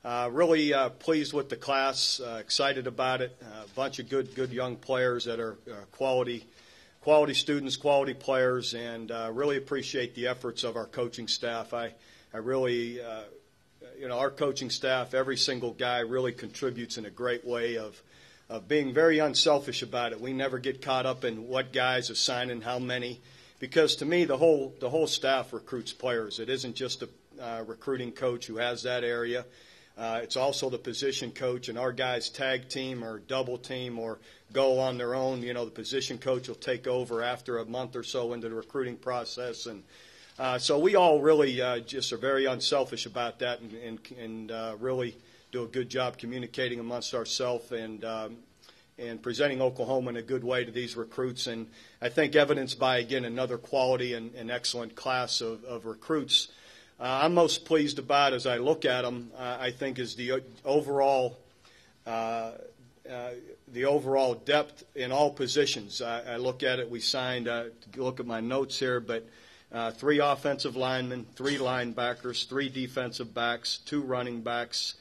Really pleased with the class, excited about it. A bunch of good young players that are quality students, quality players, and really appreciate the efforts of our coaching staff. I really, our coaching staff, every single guy really contributes in a great way of being very unselfish about it. We never get caught up in what guys are signing, how many, because to me the whole staff recruits players. It isn't just a recruiting coach who has that area. It's also the position coach, and our guys tag team or double team or go on their own. The position coach will take over after a month or so into the recruiting process, and so we all really just are very unselfish about that, and really do a good job communicating amongst ourselves and presenting Oklahoma in a good way to these recruits. And I think evidenced by, again, another quality and excellent class of recruits. I'm most pleased about, as I look at them, I think is the overall depth in all positions. I look at it. We signed. Look at my notes here, but 3 offensive linemen, 3 linebackers, 3 defensive backs, 2 running backs,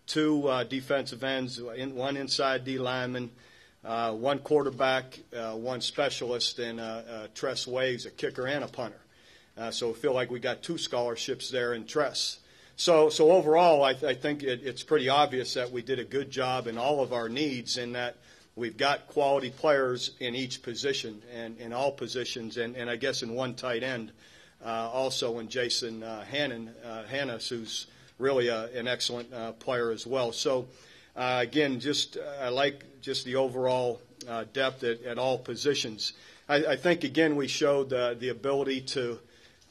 2 defensive ends, 1 inside D lineman, 1 quarterback, 1 specialist, and Tress Waves, a kicker and a punter. So I feel like we got 2 scholarships there in Tress. So overall, I think it's pretty obvious that we did a good job in all of our needs, in that we've got quality players in each position and in all positions, and I guess in 1 tight end also in Jason Hannes, who's really an excellent player as well. So again, I like just the overall depth at all positions. I think again we showed the ability to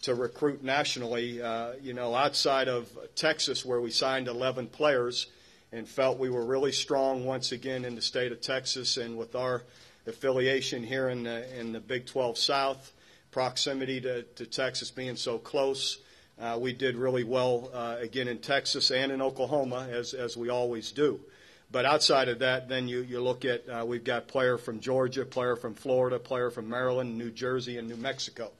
recruit nationally, outside of Texas, where we signed 11 players and felt we were really strong once again in the state of Texas, and with our affiliation here in the Big 12 South, proximity to Texas being so close, we did really well again in Texas and in Oklahoma, as we always do. But outside of that, then you look at we've got player from Georgia, player from Florida, player from Maryland, New Jersey, and New Mexico.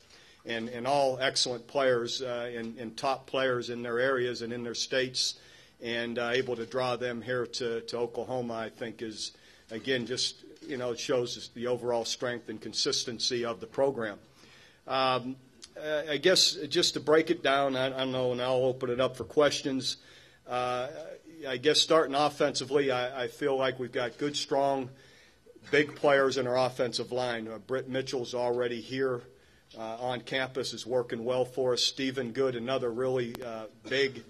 And all excellent players and top players in their areas and in their states, and able to draw them here to Oklahoma, I think is, again, just, it shows the overall strength and consistency of the program. I guess just to break it down, I don't know, and I'll open it up for questions. I guess starting offensively, I feel like we've got good, strong, big players in our offensive line. Britt Mitchell's already here. On campus, is working well for us. Stephen Good, another really big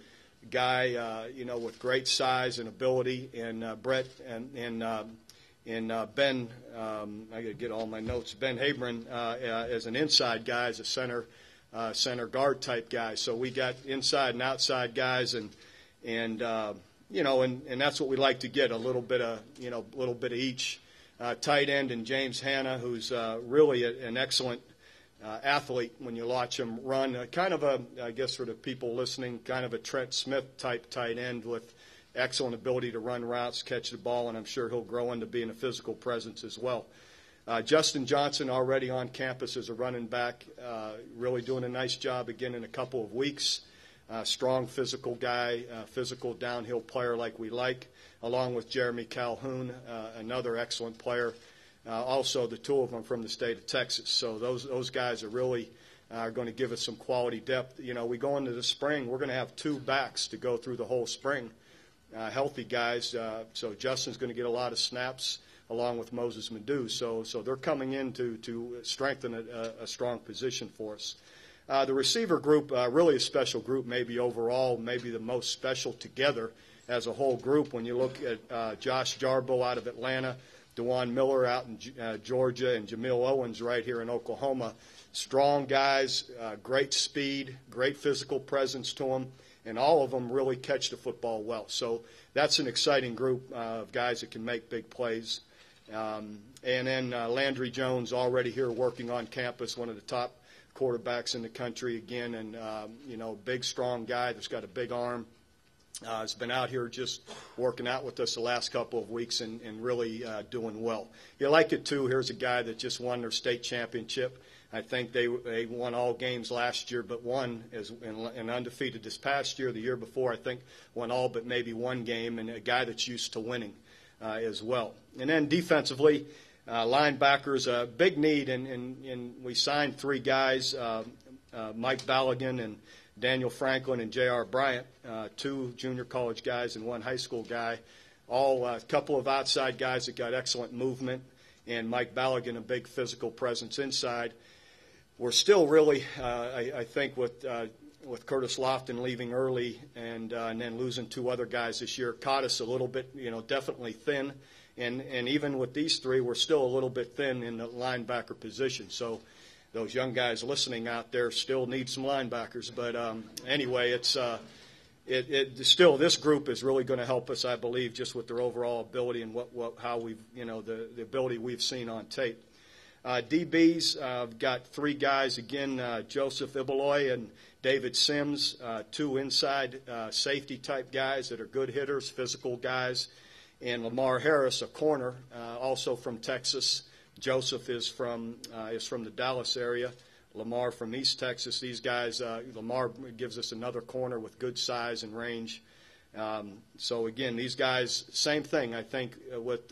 guy, with great size and ability. And Brett and Ben, I got to get all my notes. Ben Habron as an inside guy, as a center guard type guy. So we got inside and outside guys, and that's what we like to get, a little bit of each. Tight end and James Hanna, who's really an excellent athlete when you watch him run. Kind of I guess for the people listening, kind of a Trent Smith type tight end with excellent ability to run routes, catch the ball, and I'm sure he'll grow into being a physical presence as well. Justin Johnson already on campus as a running back, really doing a nice job again in a couple of weeks. Strong physical guy, physical downhill player like we like, along with Jeremy Calhoun, another excellent player. Also, the 2 of them from the state of Texas. So those guys are really going to give us some quality depth. We go into the spring, we're going to have 2 backs to go through the whole spring, healthy guys. So Justin's going to get a lot of snaps along with Moses Madu. So they're coming in to strengthen a strong position for us. The receiver group, really a special group, maybe overall, maybe the most special together as a whole group. When you look at Josh Jarbo out of Atlanta, DeJuan Miller out in Georgia, and Jamil Owens right here in Oklahoma. Strong guys, great speed, great physical presence to them, and all of them really catch the football well. So that's an exciting group of guys that can make big plays. And then Landry Jones already here working on campus, one of the top quarterbacks in the country again, and, big, strong guy that's got a big arm. Has been out here just working out with us the last couple of weeks and really doing well. You like it, too. Here's a guy that just won their state championship. I think they won all games last year, but one is and undefeated this past year. The year before, I think, won all but maybe one game, and a guy that's used to winning as well. And then defensively, linebackers, a big need, and we signed 3 guys, Mike Ballaghan and Daniel Franklin and J.R. Bryant, 2 junior college guys and 1 high school guy, all a couple of outside guys that got excellent movement, and Mike Ballaghan, a big physical presence inside. We're still really, I think, with Curtis Lofton leaving early and then losing 2 other guys this year, caught us a little bit, definitely thin. And even with these 3, we're still a little bit thin in the linebacker position. So those young guys listening out there still need some linebackers. But anyway, it's still, this group is really going to help us, I believe, just with their overall ability and how we've, the ability we've seen on tape. DBs, I've got 3 guys, again, Joseph Ibaloy and David Sims, 2 inside safety-type guys that are good hitters, physical guys, and Lamar Harris, a corner, also from Texas. Joseph is from the Dallas area, Lamar from East Texas. These guys, Lamar gives us another corner with good size and range. So, again, these guys, same thing, I think, with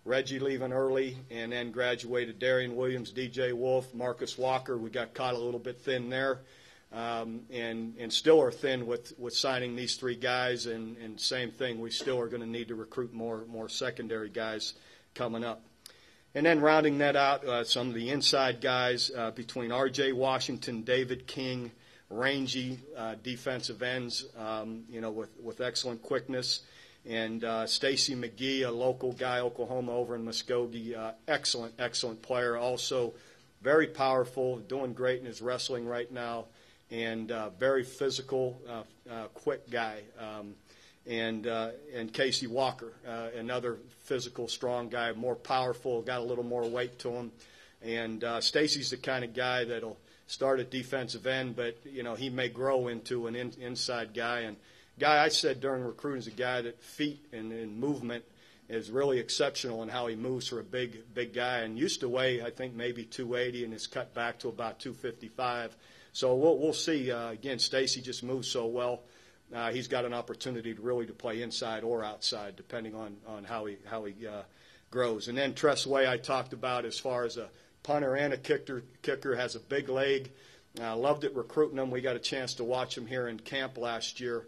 Reggie leaving early and then graduated Darian Williams, DJ Wolf, Marcus Walker. We got caught a little bit thin there and still are thin with signing these 3 guys. And same thing, we still are going to need to recruit more secondary guys coming up. And then rounding that out, some of the inside guys between R.J. Washington, David King, rangy defensive ends, with excellent quickness. And Stacy McGee, a local guy, Oklahoma, over in Muskogee, excellent player. Also very powerful, doing great in his wrestling right now, and very physical, quick guy. And Casey Walker, another physical, strong guy, more powerful, got a little more weight to him. And Stacy's the kind of guy that'll start at defensive end, but he may grow into an inside guy. And guy I said during recruiting is a guy that feet and movement is really exceptional in how he moves for a big guy, and used to weigh, I think, maybe 280 and is cut back to about 255. So we'll see. Again, Stacy just moves so well. He's got an opportunity to play inside or outside, depending on how he grows. And then Tress Way I talked about as far as a punter and a kicker, has a big leg. Loved it recruiting him. We got a chance to watch him here in camp last year.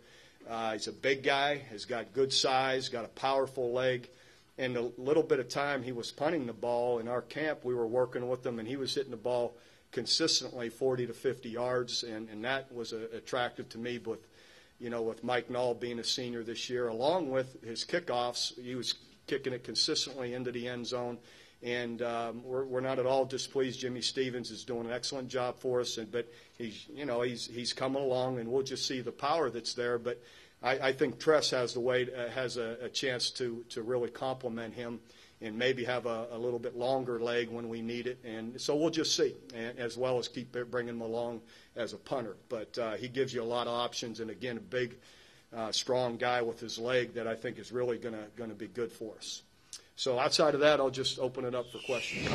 He's a big guy, has got good size, got a powerful leg. And a little bit of time he was punting the ball in our camp, we were working with him, and he was hitting the ball consistently 40 to 50 yards, and that was attractive to me with Mike Knoll being a senior this year, along with his kickoffs. He was kicking it consistently into the end zone. And we're not at all displeased. Jimmy Stevens is doing an excellent job for us, but he's coming along, and we'll just see the power that's there. But I think Tress has a chance to really complement him and maybe have a little bit longer leg when we need it. And so we'll just see, and as well as keep bringing him along as a punter. But he gives you a lot of options, and again, a big, strong guy with his leg that I think is really going to be good for us. So outside of that, I'll just open it up for questions.